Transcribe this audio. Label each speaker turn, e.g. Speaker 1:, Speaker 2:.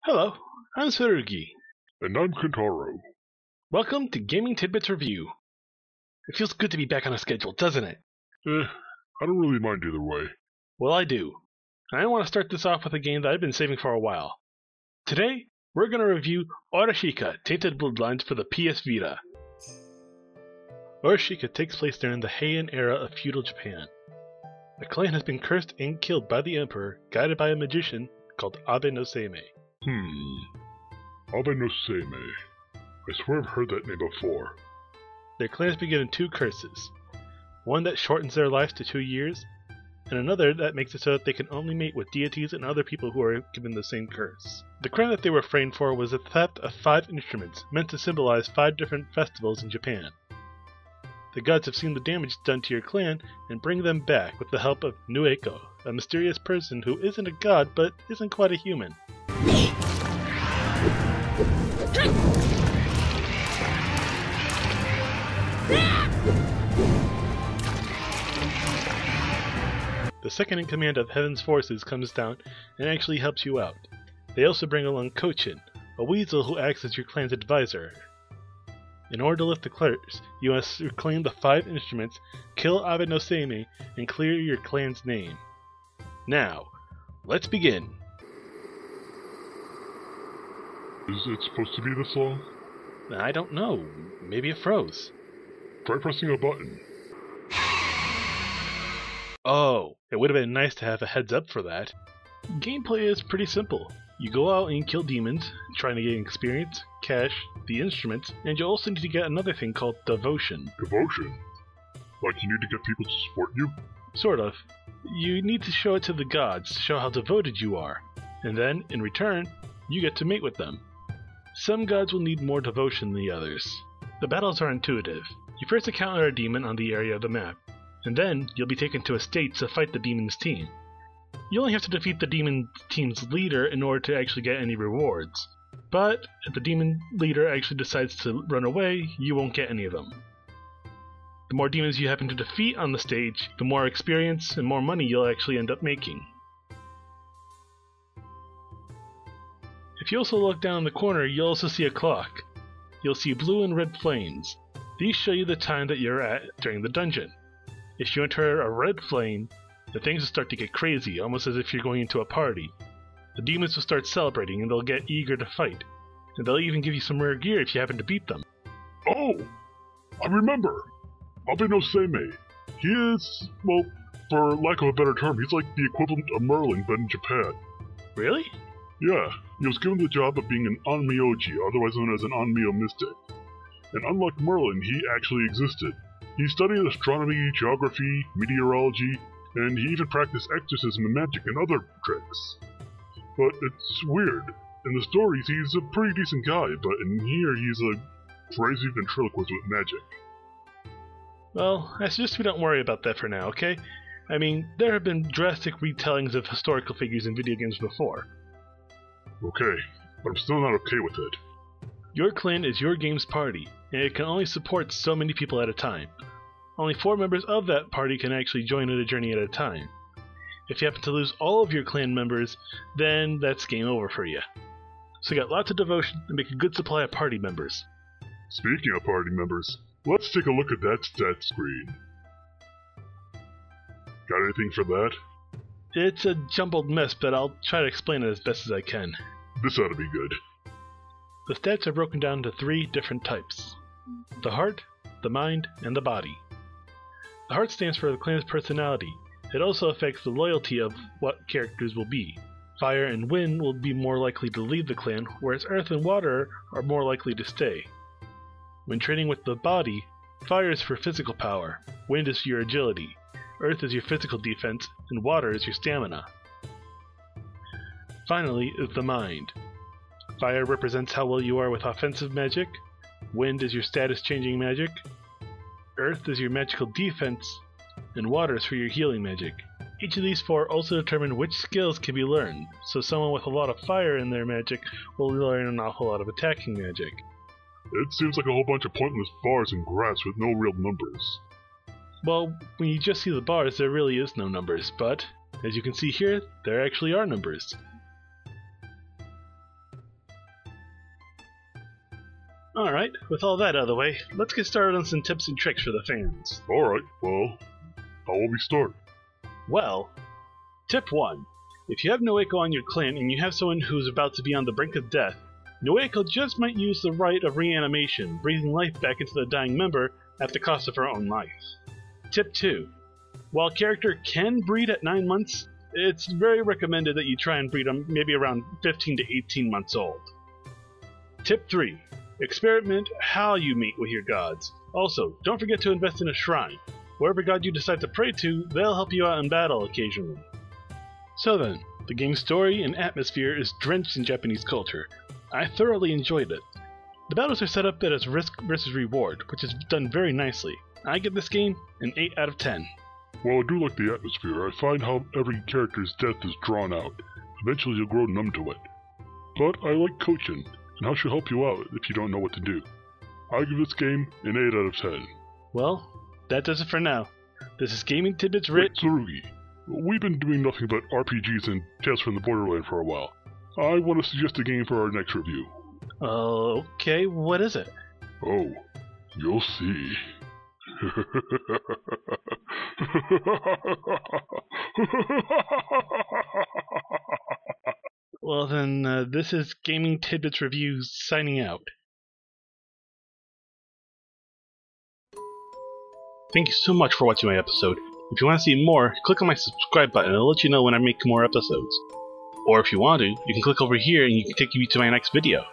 Speaker 1: Hello, I'm Tsurugi.
Speaker 2: And I'm Kentaro.
Speaker 1: Welcome to Gaming Tidbits Review. It feels good to be back on a schedule, doesn't it?
Speaker 2: I don't really mind either way.
Speaker 1: Well, I do. I want to start this off with a game that I've been saving for a while. Today, we're going to review Oreshika Tainted Bloodlines for the PS Vita. Oreshika takes place during the Heian era of feudal Japan. A clan has been cursed and killed by the emperor, guided by a magician called Abe no Seimei.
Speaker 2: Abe no Seimei. I swear I've heard that name before.
Speaker 1: Their clan has been given two curses. One that shortens their lives to 2 years, and another that makes it so that they can only mate with deities and other people who are given the same curse. The crime that they were framed for was the theft of 5 instruments, meant to symbolize 5 different festivals in Japan. The gods have seen the damage done to your clan and bring them back with the help of Nueko, a mysterious person who isn't a god but isn't quite a human. The second in command of Heaven's forces comes down and actually helps you out. They also bring along Kochin, a weasel who acts as your clan's advisor. In order to lift the curse, you must reclaim the 5 instruments, kill Abe no Seimei, and clear your clan's name. Now, let's begin.
Speaker 2: Is it supposed to be this long?
Speaker 1: I don't know. Maybe it froze.
Speaker 2: Try pressing a button.
Speaker 1: Oh, it would have been nice to have a heads up for that. Gameplay is pretty simple. You go out and you kill demons, trying to gain experience, cash, the instruments, and you also need to get another thing called devotion.
Speaker 2: Devotion? Like you need to get people to support you?
Speaker 1: Sort of. You need to show it to the gods to show how devoted you are, and then, in return, you get to mate with them. Some gods will need more devotion than the others. The battles are intuitive. You first encounter a demon on the area of the map, and then you'll be taken to a state to fight the demon's team. You only have to defeat the demon team's leader in order to actually get any rewards. But if the demon leader actually decides to run away, you won't get any of them. The more demons you happen to defeat on the stage, the more experience and more money you'll actually end up making. If you also look down in the corner, you'll also see a clock. You'll see blue and red flames. These show you the time that you're at during the dungeon. If you enter a red flame, the things will start to get crazy, almost as if you're going into a party. The demons will start celebrating and they'll get eager to fight. And they'll even give you some rare gear if you happen to beat them.
Speaker 2: Oh! I remember! Abe no Seimei. He is, well, for lack of a better term, he's like the equivalent of Merlin but in Japan.
Speaker 1: Really?
Speaker 2: Yeah, he was given the job of being an Onmyoji, otherwise known as an Onmyo mystic. And unlike Merlin, he actually existed. He studied astronomy, geography, meteorology, and he even practiced exorcism and magic and other tricks. But it's weird. In the stories, he's a pretty decent guy, but in here, he's a crazy ventriloquist with magic.
Speaker 1: Well, I suggest we don't worry about that for now, okay? I mean, there have been drastic retellings of historical figures in video games before.
Speaker 2: Okay, but I'm still not okay with it.
Speaker 1: Your clan is your game's party, and it can only support so many people at a time. Only 4 members of that party can actually join in a journey at a time. If you happen to lose all of your clan members, then that's game over for you. So get lots of devotion and make a good supply of party members.
Speaker 2: Speaking of party members, let's take a look at that stat screen. Got anything for that?
Speaker 1: It's a jumbled mess, but I'll try to explain it as best as I can.
Speaker 2: This ought to be good.
Speaker 1: The stats are broken down into 3 different types: the heart, the mind, and the body. The heart stands for the clan's personality. It also affects the loyalty of what characters will be. Fire and wind will be more likely to leave the clan, whereas earth and water are more likely to stay. When training with the body, fire is for physical power, wind is for your agility, earth is your physical defense, and water is your stamina. Finally is the mind. Fire represents how well you are with offensive magic, wind is your status-changing magic, earth is your magical defense, and water is for your healing magic. Each of these 4 also determine which skills can be learned, so someone with a lot of fire in their magic will learn an awful lot of attacking magic.
Speaker 2: It seems like a whole bunch of pointless bars and graphs with no real numbers.
Speaker 1: Well, when you just see the bars, there really is no numbers, but, as you can see here, there actually are numbers. Alright, with all that out of the way, let's get started on some tips and tricks for the fans.
Speaker 2: Alright, well, how will we start?
Speaker 1: Well, tip 1. If you have Noeko on your clan and you have someone who's about to be on the brink of death, Noeko just might use the rite of reanimation, breathing life back into the dying member at the cost of her own life. Tip 2. While a character can breed at 9 months, it's very recommended that you try and breed them maybe around 15 to 18 months old. Tip 3. Experiment how you meet with your gods. Also, don't forget to invest in a shrine. Wherever god you decide to pray to, they'll help you out in battle occasionally. So then, the game's story and atmosphere is drenched in Japanese culture. I thoroughly enjoyed it. The battles are set up as risk versus reward, which is done very nicely. I give this game an 8 out of 10.
Speaker 2: Well, I do like the atmosphere. I find how every character's death is drawn out. Eventually you'll grow numb to it. But I like coaching, and how she'll help you out if you don't know what to do. I give this game an 8 out of 10.
Speaker 1: Well, that does it for now. This is Gaming Tidbits
Speaker 2: Wait, Tsurugi, we've been doing nothing but RPGs and Tales from the Borderland for a while. I want to suggest a game for our next review.
Speaker 1: Okay, what is it?
Speaker 2: Oh, you'll see.
Speaker 1: Well then, this is Gaming Tidbits Reviews signing out. Thank you so much for watching my episode. If you want to see more, click on my subscribe button and it'll let you know when I make more episodes. Or if you want to, you can click over here and you can take you to my next video.